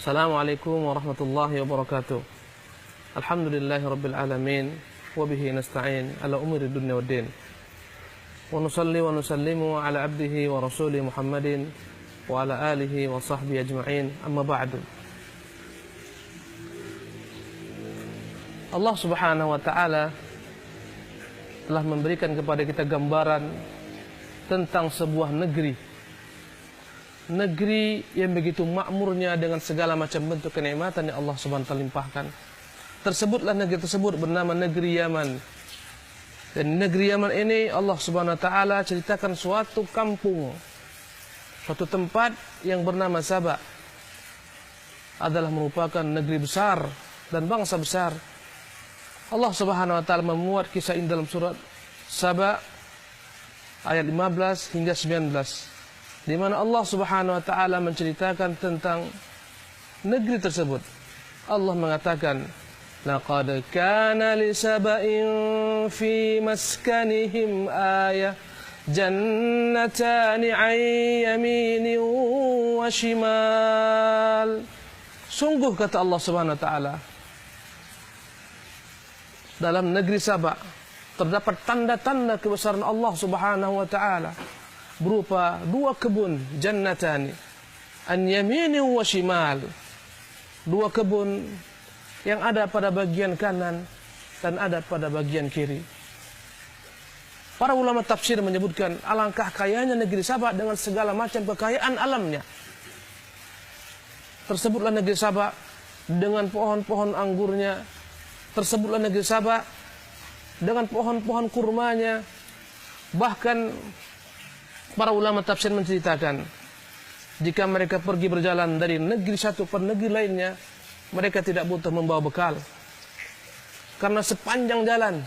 Assalamualaikum warahmatullahi wabarakatuh. Alhamdulillahi rabbil alamin. Wabihi nasta'in ala umuri dunya waddin. Wa nusalli wa nusallimu ala abdihi wa rasuli Muhammadin wa ala alihi wa sahbihi ajma'in. Amma ba'du. Allah subhanahu wa ta'ala telah memberikan kepada kita gambaran tentang sebuah negeri yang begitu makmurnya dengan segala macam bentuk kenikmatan yang Allah subhanahu wa ta'ala limpahkan. Tersebutlah negeri tersebut bernama negeri Yaman. Dan negeri Yaman ini Allah subhanahu wa ta'ala ceritakan suatu kampung, suatu tempat yang bernama Saba adalah merupakan negeri besar dan bangsa besar. Allah subhanahu wa ta'ala memuat kisah ini dalam surat Saba ayat 15 hingga 19, di mana Allah subhanahu wa ta'ala menceritakan tentang negeri tersebut. Allah mengatakan, laqad kana li saba'in fi maskanihim ayah jannatani 'an yaminin wa shimal. Sungguh kata Allah subhanahu wa ta'ala, dalam negeri Saba terdapat tanda-tanda kebesaran Allah subhanahu wa ta'ala berupa dua kebun, jannatani an yamini wa shimal, dua kebun yang ada pada bagian kanan dan ada pada bagian kiri. Para ulama tafsir menyebutkan alangkah kayanya negeri Saba dengan segala macam kekayaan alamnya. Tersebutlah negeri Saba dengan pohon-pohon anggurnya, tersebutlah negeri Saba dengan pohon-pohon kurmanya. Bahkan para ulama tafsir menceritakan, jika mereka pergi berjalan dari negeri satu ke negeri lainnya, mereka tidak butuh membawa bekal. Karena sepanjang jalan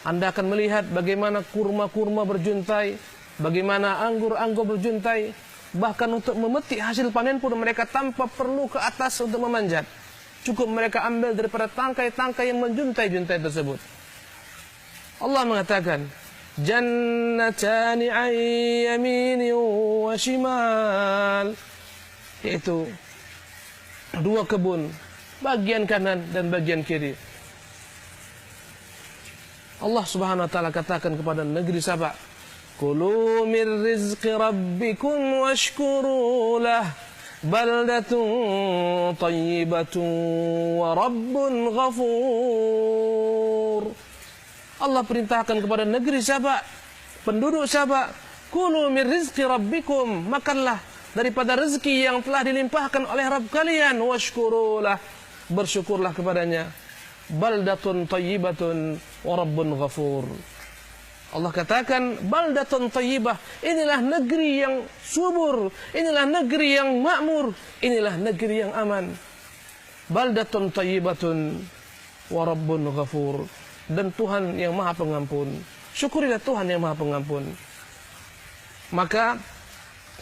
Anda akan melihat bagaimana kurma-kurma berjuntai, bagaimana anggur-anggur berjuntai. Bahkan untuk memetik hasil panen pun mereka tanpa perlu ke atas untuk memanjat. Cukup mereka ambil daripada tangkai-tangkai yang menjuntai-juntai tersebut. Allah mengatakan, jannatani 'an yaminin wa shimal, yaitu dua kebun, bagian kanan dan bagian kiri. Allah subhanahu wa ta'ala katakan kepada negeri Saba, kulu min rizqi rabbikum washkuru lah, baldatun tayyibatun wa rabbun ghafur. Allah perintahkan kepada negeri Saba, penduduk Saba, kulu min rizqi rabbikum, makanlah daripada rezeki yang telah dilimpahkan oleh Rabb kalian, washkurulah, bersyukurlah kepadanya, baldatun tayyibatun wa rabbun ghafur. Allah katakan baldatun tayyibah, inilah negeri yang subur, inilah negeri yang makmur, inilah negeri yang aman. Baldatun tayyibatun wa rabbun ghafur, dan Tuhan yang maha pengampun. Syukurilah Tuhan yang maha pengampun. Maka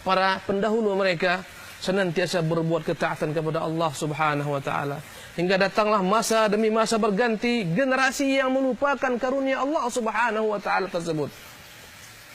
para pendahulu mereka senantiasa berbuat ketaatan kepada Allah subhanahu wa ta'ala, hingga datanglah masa demi masa berganti, generasi yang melupakan karunia Allah subhanahu wa ta'ala tersebut.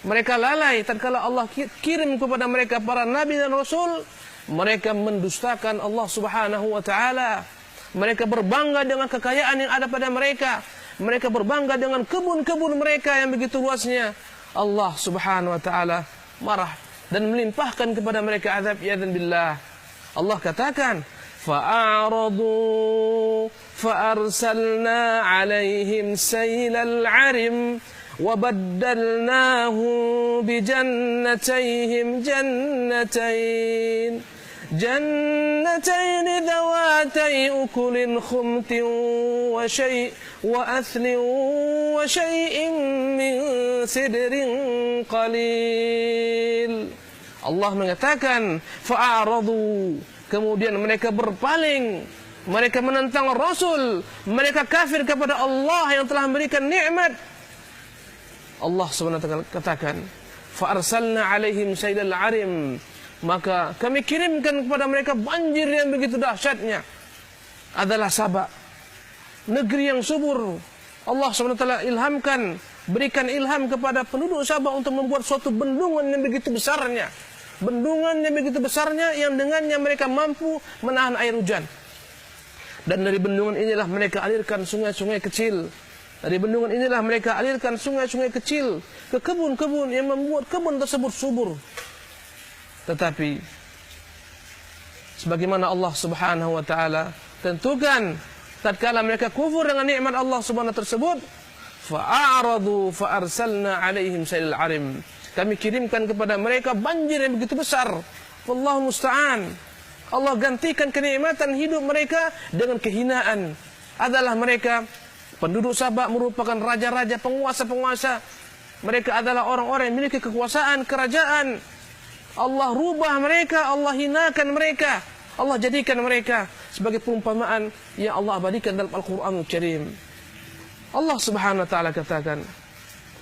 Mereka lalai tatkala Allah kirim kepada mereka para nabi dan rasul. Mereka mendustakan Allah subhanahu wa ta'ala. Mereka berbangga dengan kekayaan yang ada pada mereka. Mereka berbangga dengan kebun-kebun mereka yang begitu luasnya. Allah subhanahu wa ta'ala marah dan melimpahkan kepada mereka azab, ya'dzan billah. Allah katakan, fa'aradu fa'arsalna 'alaihim sailal 'arim wa baddalnahum bijannatayhim jannatayn dhawatay ukulin khumtin wa aslin wa shay'in min sidrin qalil. Allah mengatakan fa'aradu, kemudian mereka berpaling, mereka menentang Rasul, mereka kafir kepada Allah yang telah memberikan nikmat. Allah SWT katakan, fa'arsalna 'alaihim sailal 'arim, maka kami kirimkan kepada mereka banjir yang begitu dahsyatnya. Adalah Saba, negeri yang subur. Allah SWT berikan ilham kepada penduduk Saba untuk membuat suatu bendungan yang begitu besarnya, bendungan yang begitu besarnya yang dengannya mereka mampu menahan air hujan. Dan dari bendungan inilah mereka alirkan sungai-sungai kecil. Dari bendungan inilah mereka alirkan sungai-sungai kecil ke kebun-kebun yang membuat kebun tersebut subur. Tetapi sebagaimana Allah Subhanahu wa taala tentukan, tatkala mereka kufur dengan nikmat Allah Subhanahu tersebut, fa'aradu fa'arsalna 'alaihim sailal 'arim. Kami kirimkan kepada mereka banjir yang begitu besar. Wallahu musta'an. Allah gantikan kenikmatan hidup mereka dengan kehinaan. Adalah mereka penduduk Sabak merupakan raja-raja, penguasa-penguasa. Mereka adalah orang-orang yang memiliki kekuasaan, kerajaan. Allah rubah mereka, Allah hinakan mereka. Allah jadikan mereka sebagai perumpamaan yang Allah abadikan dalam Al-Quranul Karim. Allah Subhanahu wa taala katakan,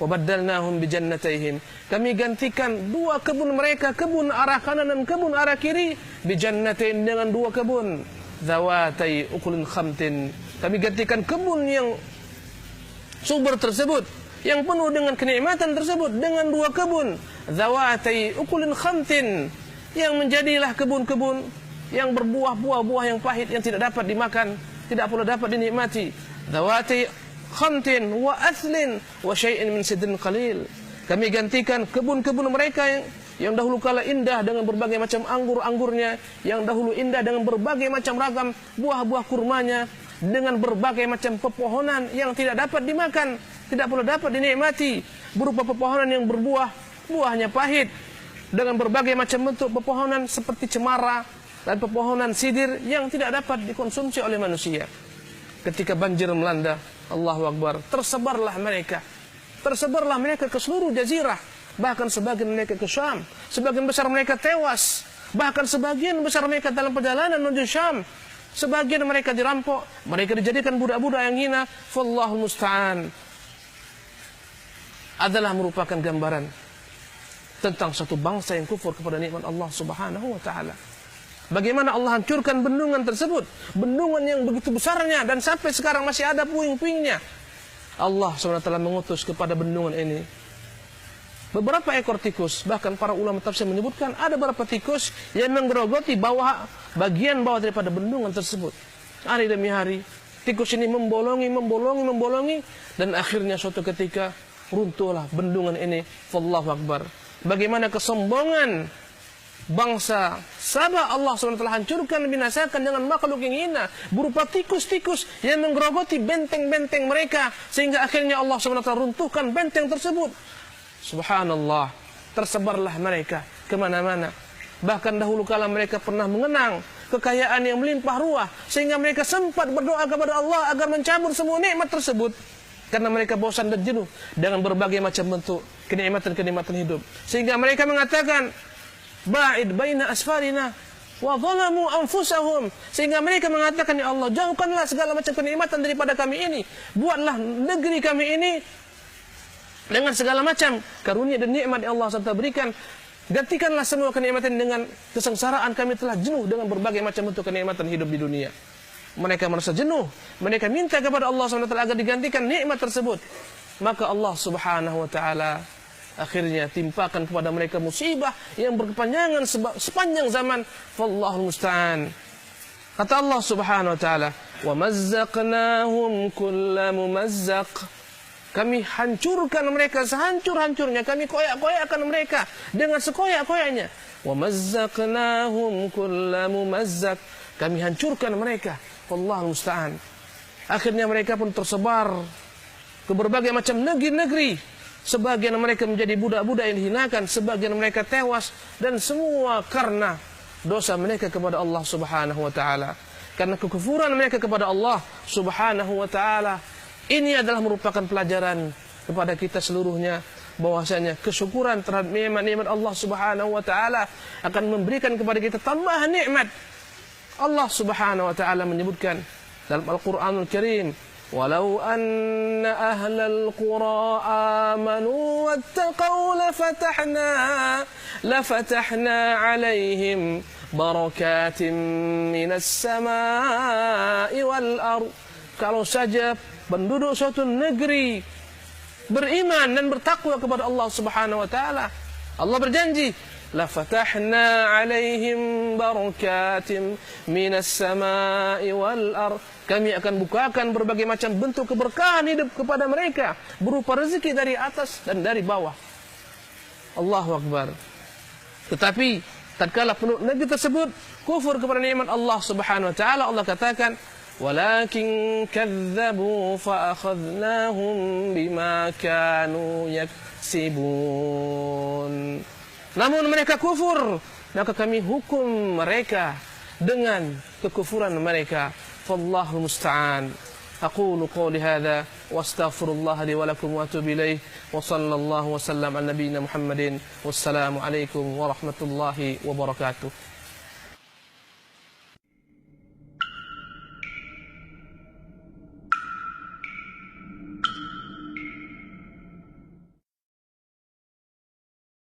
"Wabaddalnahum bijannatayhim." Kami gantikan dua kebun mereka, kebun arah kanan dan kebun arah kiri, bijannatain, dengan dua kebun, zawatai ukulin khamtin. Kami gantikan kebun yang subur tersebut, yang penuh dengan kenikmatan tersebut, dengan dua kebun, zawatai ukulin khamtin, yang menjadilah kebun-kebun yang berbuah-buah yang pahit, yang tidak dapat dimakan, tidak pula dapat dinikmati. Zawatai khamtin wa athlin wa syai'in min sidrin qalil. Kami gantikan kebun-kebun mereka yang dahulu kala indah dengan berbagai macam anggur-anggurnya, yang dahulu indah dengan berbagai macam ragam buah-buah kurmanya, dengan berbagai macam pepohonan yang tidak dapat dimakan, tidak pula dapat dinikmati, berupa pepohonan yang berbuah, buahnya pahit, dengan berbagai macam bentuk pepohonan seperti cemara dan pepohonan sidir yang tidak dapat dikonsumsi oleh manusia. Ketika banjir melanda, Allahu Akbar, tersebarlah mereka ke seluruh jazirah, bahkan sebagian mereka ke Syam, sebagian besar mereka tewas, bahkan sebagian besar mereka dalam perjalanan menuju Syam, sebagian mereka dirampok, mereka dijadikan budak-budak yang hina. Wallahu musta'an. Adalah merupakan gambaran tentang satu bangsa yang kufur kepada nikmat Allah Subhanahu wa taala. Bagaimana Allah hancurkan bendungan tersebut, bendungan yang begitu besarnya dan sampai sekarang masih ada puing-puingnya. Allah SWT mengutus kepada bendungan ini beberapa ekor tikus. Bahkan para ulama tafsir menyebutkan ada beberapa tikus yang menggerogoti bagian bawah daripada bendungan tersebut. Hari demi hari tikus ini membolongi, dan akhirnya suatu ketika runtuhlah bendungan ini. Wallahu Akbar. Bagaimana kesombongan bangsa Sabah, Allah SWT hancurkan, binasakan dengan makhluk yang hina berupa tikus-tikus yang menggerogoti benteng-benteng mereka, sehingga akhirnya Allah SWT runtuhkan benteng tersebut. Subhanallah, tersebarlah mereka kemana-mana. Bahkan dahulu kala mereka pernah mengenang kekayaan yang melimpah ruah, sehingga mereka sempat berdoa kepada Allah agar mencabut semua nikmat tersebut, karena mereka bosan dan jenuh dengan berbagai macam bentuk kenikmatan-kenikmatan hidup, sehingga mereka mengatakan, ba'id baina asfarina wa zalamu anfusahum, sehingga mereka mengatakan, ya Allah, jauhkanlah segala macam kenikmatan daripada kami ini, buatlah negeri kami ini dengan segala macam karunia dan nikmat yang Allah SWT berikan, gantikanlah semua kenikmatan dengan kesengsaraan, kami telah jenuh dengan berbagai macam bentuk kenikmatan hidup di dunia. Mereka merasa jenuh, mereka minta kepada Allah SWT agar digantikan nikmat tersebut. Maka Allah Subhanahu wa taala akhirnya timpakan kepada mereka musibah yang berkepanjangan sepanjang zaman. Wallahu musta'an. Kata Allah Subhanahu wa taala, "Wa mazzaqnahum kulla mumazzaq." Kami hancurkan mereka sehancur-hancurnya, kami koyak-koyakkan mereka dengan sekoyak-koyaknya. Wa mazzaqnahum kulla mumazzaq. Kami hancurkan mereka. Wallahu musta'an. Akhirnya mereka pun tersebar ke berbagai macam negeri-negeri. Sebagian mereka menjadi budak-budak yang dihinakan, sebagian mereka tewas, dan semua karena dosa mereka kepada Allah Subhanahu wa taala. Karena kekufuran mereka kepada Allah Subhanahu wa taala. Ini adalah merupakan pelajaran kepada kita seluruhnya, bahwasanya kesyukuran terhadap nikmat-nikmat Allah Subhanahu wa taala akan memberikan kepada kita tambahan nikmat. Allah Subhanahu wa taala menyebutkan dalam Al-Qur'anul Karim, "Walau anna ahlal qura amanu wattaqau lafatahna 'alaihim barakatin minas samaa'i wal ardh." Kalau saja penduduk suatu negeri beriman dan bertakwa kepada Allah Subhanahu wa taala, Allah berjanji lafatahna 'alaihim barakatim minas sama'i wal ardh. Kami akan bukakan berbagai macam bentuk keberkahan hidup kepada mereka berupa rezeki dari atas dan dari bawah. Allahu Akbar. Tetapi tatkala penduduk negeri tersebut kufur kepada nikmat Allah Subhanahu wa taala, Allah katakan, "Walakin kadzdzabu fa akhadnahum bima kanu yaksibun." Namun mereka kufur, maka kami hukum mereka dengan kekufuran mereka. Wallahu musta'an. أقول قولي هذا واستغفر الله لي ولكم وأتوب إليه وصلى الله وسلم على نبينا محمد والسلام عليكم ورحمة الله وبركاته.